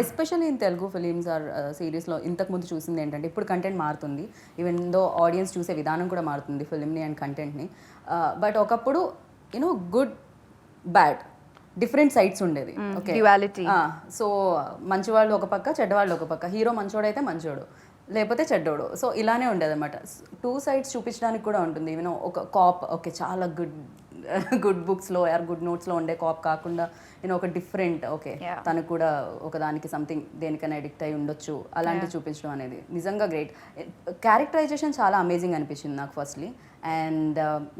Especially in Telugu films or సిరీస్లో ఇంతకుముందు చూసింది ఏంటంటే ఇప్పుడు కంటెంట్ మారుతుంది, ఈవెన్ దో ఆడియన్స్ చూసే విధానం కూడా మారుతుంది ఫిలింని అండ్ కంటెంట్ని. బట్ ఒకప్పుడు you know good bad different sides ఉండేది. Okay, duality. సో మంచివాళ్ళు ఒక పక్క, చెడ్డవాళ్ళు ఒక పక్క, హీరో మంచోడైతే మంచోడు లేకపోతే చెడ్డోడు. సో ఇలానే ఉండేది అనమాట. టూ సైడ్స్ చూపించడానికి కూడా ఉంటుంది. ఈవెన్ ఒక కాప్, ఓకే చాలా గుడ్ బుక్స్లో ఆర్ గుడ్ నోట్స్లో ఉండే కాప్ కాకుండా నేను ఒక డిఫరెంట్, ఓకే తను కూడా ఒకదానికి సంథింగ్ దేనికైనా అడిక్ట్ అయి ఉండొచ్చు, అలాంటివి చూపించడం అనేది నిజంగా గ్రేట్. క్యారెక్టరైజేషన్ చాలా అమేజింగ్ అనిపించింది నాకు ఫస్ట్లీ. అండ్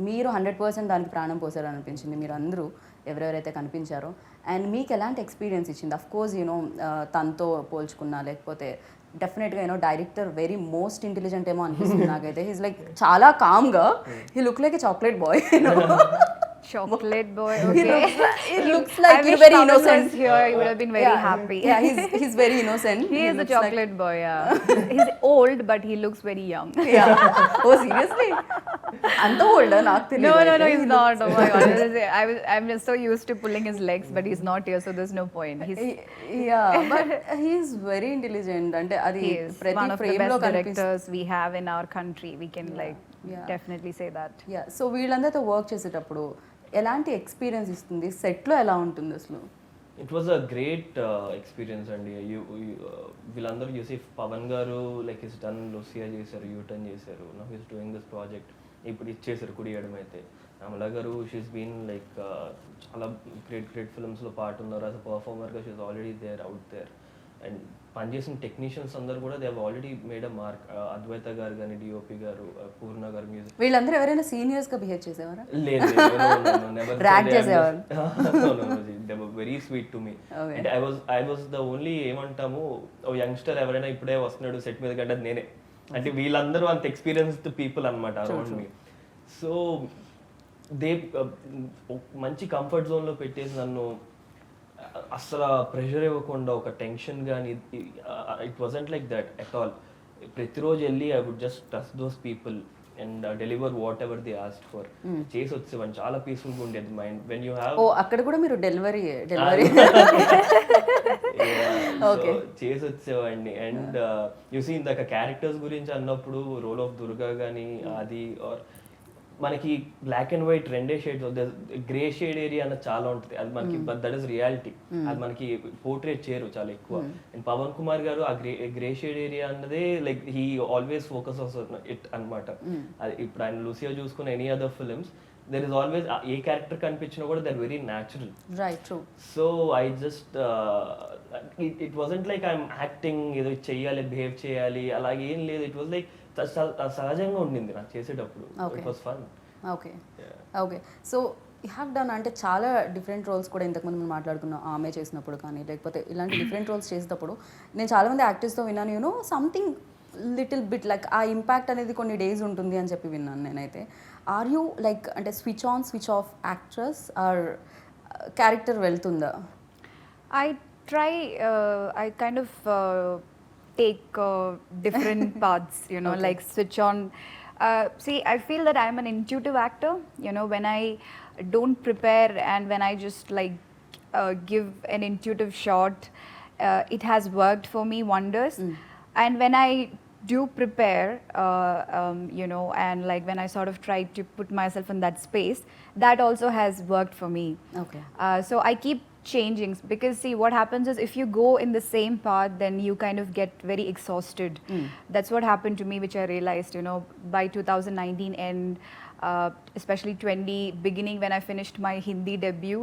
మీరు 100% దానికి ప్రాణం పోసారు అనిపించింది, మీరు అందరూ ఎవరెవరైతే కనిపించారో. అండ్ మీకు ఎలాంటి ఎక్స్పీరియన్స్ ఇచ్చింది? అఫ్ కోర్స్ యూనో తనతో పోల్చుకున్నా లేకపోతే డెఫినెట్గా you know director very most intelligent ఏమో అనిపిస్తుంది నాకైతే. హీస్ లైక్ చాలా కామ్గా, he look like a chocolate boy. Chocolate boy. He Okay. looks like I he's wish very Pawan innocent. was here. He would have been very happy. Yeah, he's very innocent. He is a looks chocolate boy. Yeah. He's old, but he looks very young. Like, yeah. Oh, seriously? అంత old నాకు తెలియదు. No, he's not. Oh my God. I'm just so used to pulling his legs, but he's not here, so there's no point. Yeah, but he's very intelligent. అంటే అది He is ప్రతి one of the frame లో best కనిపిస్తుంది. directors we have in our country. We can definitely say that. Yeah, so వీళ్ళందరితో work చేసేటప్పుడు ఎలాంటి experience ఇస్తుంది? సెట్లో ఎలా ఉంటుంది అసలు? It was a great experience అండి. వీళ్ళందరూ చూసి Pavan garu like he's done Lucia చేశారు, యూటర్న్ చేశారు, now he's doing this project, ఇప్పుడు ఇచ్చేసారు కుడియడం. అయితే Amala garu she's been like చాలా గ్రేట్ ఫిల్మ్స్లో పార్ట్ ఉన్నారు. యాజ్ అ పర్ఫార్మర్గా she's already there out there. And పనిచేసిన టెక్నీషియన్స్ అందరూ కూడా they have already made a mark. అద్వైత గారు కానీ, డిఓపి గారు, పూర్ణ గారు మ్యూజిక్. వీళ్ళందరూ ఎవరైనా సీనియర్స్ గా బిహేవ్ చేసేవారా? లేదు, Drag చేసేవారు? They were very sweet to me. అంటే ఐ వాజ్ ద ఓన్లీ ఏమంటాము ఓ యంగ్స్టర్ ఎవరైనా ఇప్పుడే వస్తున్నాడు సెట్ మీద కంటే నేనే. అంటే వీళ్ళందరూ అంత ఎక్స్పీరియన్స్డ్ పీపుల్ అనమాట అరౌండ్ మీ. సో దే మంచి కంఫర్ట్ జోన్లో పెట్టేసి నన్ను అసలు ప్రెషర్ ఇవ్వకుండా ఒక టెన్షన్ కానీ, it wasn't like that at all. ప్రతిరోజు వెళ్ళి I would just touch those people and deliver whatever they asked for. చేసి వచ్చేవాడిని. చాలా పీస్ఫుల్గా ఉండేది మైండ్ వెన్ యూ హ్యావ్. ఓ అక్కడ కూడా మీరు డెలివరీ చేసి వచ్చేవాడిని. అండ్ యు సీ ఇందాక క్యారెక్టర్స్ గురించి అన్నప్పుడు రోల్ ఆఫ్ దుర్గా కానీ అది ఆర్ మనకి బ్లాక్ అండ్ వైట్ రెండే షేడ్స్, గ్రే షేడ్ ఏరియా అన్నది చాలా ఉంటుంది. అది మనకి దట్ ఈస్ రియాలిటీ. అది మనకి పోర్ట్రేట్ చేయరు చాలా ఎక్కువ. అండ్ పవన్ కుమార్ గారు ఆ గ్రే షేడ్ ఏరియా అన్నదే like he always focus it అనమాట. అది ఇప్పుడు ఆయన లూసియా చూసుకున్న any other films there is always a character కనిపించినా కూడా there very natural. Right, true. So I just it wasn't like I'm acting ఏదో చెయ్యాలి, బిహేవ్ చేయాలి అలాగే ఏం లేదు. ఇట్ వాజ్ లైక్ సహజంగా ఉండింది నాకు చేసేటప్పుడు. It was fun. Okay, so you have done అంటే చాలా డిఫరెంట్ రోల్స్ కూడా ఇంతకుముందు మనం మాట్లాడుకున్నాం. ఆమె చేసినప్పుడు కానీ లేకపోతే ఇలాంటి డిఫరెంట్ రోల్స్ చేసేటప్పుడు నేను చాలామంది యాక్టర్స్తో విన్నాను, you know something little bit like ఆ ఇంపాక్ట్ అనేది కొన్ని డేస్ ఉంటుంది అని చెప్పి విన్నాను నేనైతే. ఆర్ యూ లైక్ అంటే switch on switch off actress or character వెళ్తుందా? I try, I kind of take different paths, you know, like switch on. See, I feel that I'm an intuitive actor, you know, when I don't prepare and when I just like give an intuitive shot, it has worked for me wonders. And when I do prepare, you know, and like when I sort of try to put myself in that space, that also has worked for me. Okay. So I keep changing because see what happens is if you go in the same path then you kind of get very exhausted. That's what happened to me, which I realized, you know, by 2019 and especially 20 beginning when I finished my Hindi debut,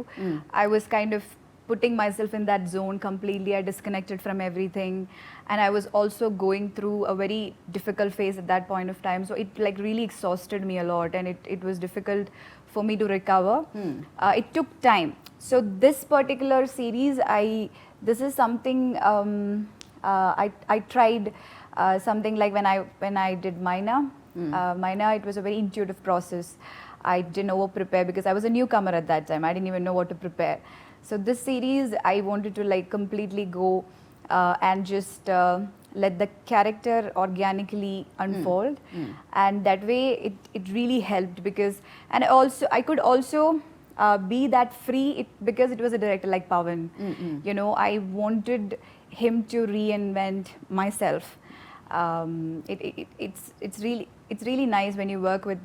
I was kind of putting myself in that zone completely. I disconnected from everything and I was also going through a very difficult phase at that point of time, so it like really exhausted me a lot and it was difficult for me to recover. It took time. So this particular series, this is something I tried something like when I did Maina. Maina, it was a very intuitive process. I didn't over prepare because I was a newcomer at that time. I didn't even know what to prepare. So this series, I wanted to like completely go and just let the character organically unfold, and that way it really helped because and I could also be that free because it was a director like Pawan. You know, I wanted him to reinvent myself. It's really nice when you work with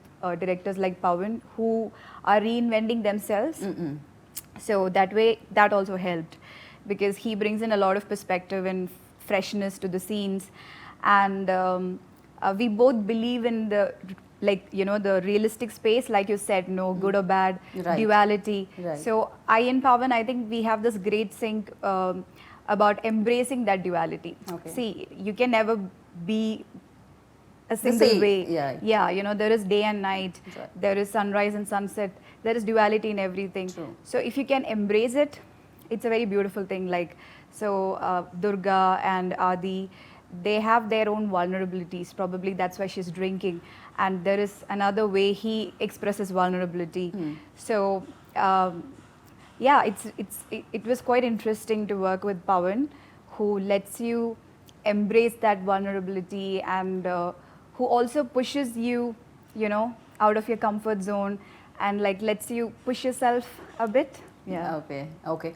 directors like Pawan who are reinventing themselves. So that way, that also helped because he brings in a lot of perspective and freshness to the scenes, and we both believe in the the realistic space, like you said, no good or bad, Right. duality. Right. So I and Pawan, I think we have this great sync about embracing that duality. Okay. See, you can never be a single same, way. yeah. There is day and night. Right. There is sunrise and sunset. There is duality in everything. True. So if you can embrace it, it's a very beautiful thing. Durga and Adi, they have their own vulnerabilities. Probably that's why she's drinking. And there is another way he expresses vulnerability. So it was quite interesting to work with Pawan, who lets you embrace that vulnerability, and who also pushes you, out of your comfort zone, and lets you push yourself a bit. Yeah. Okay.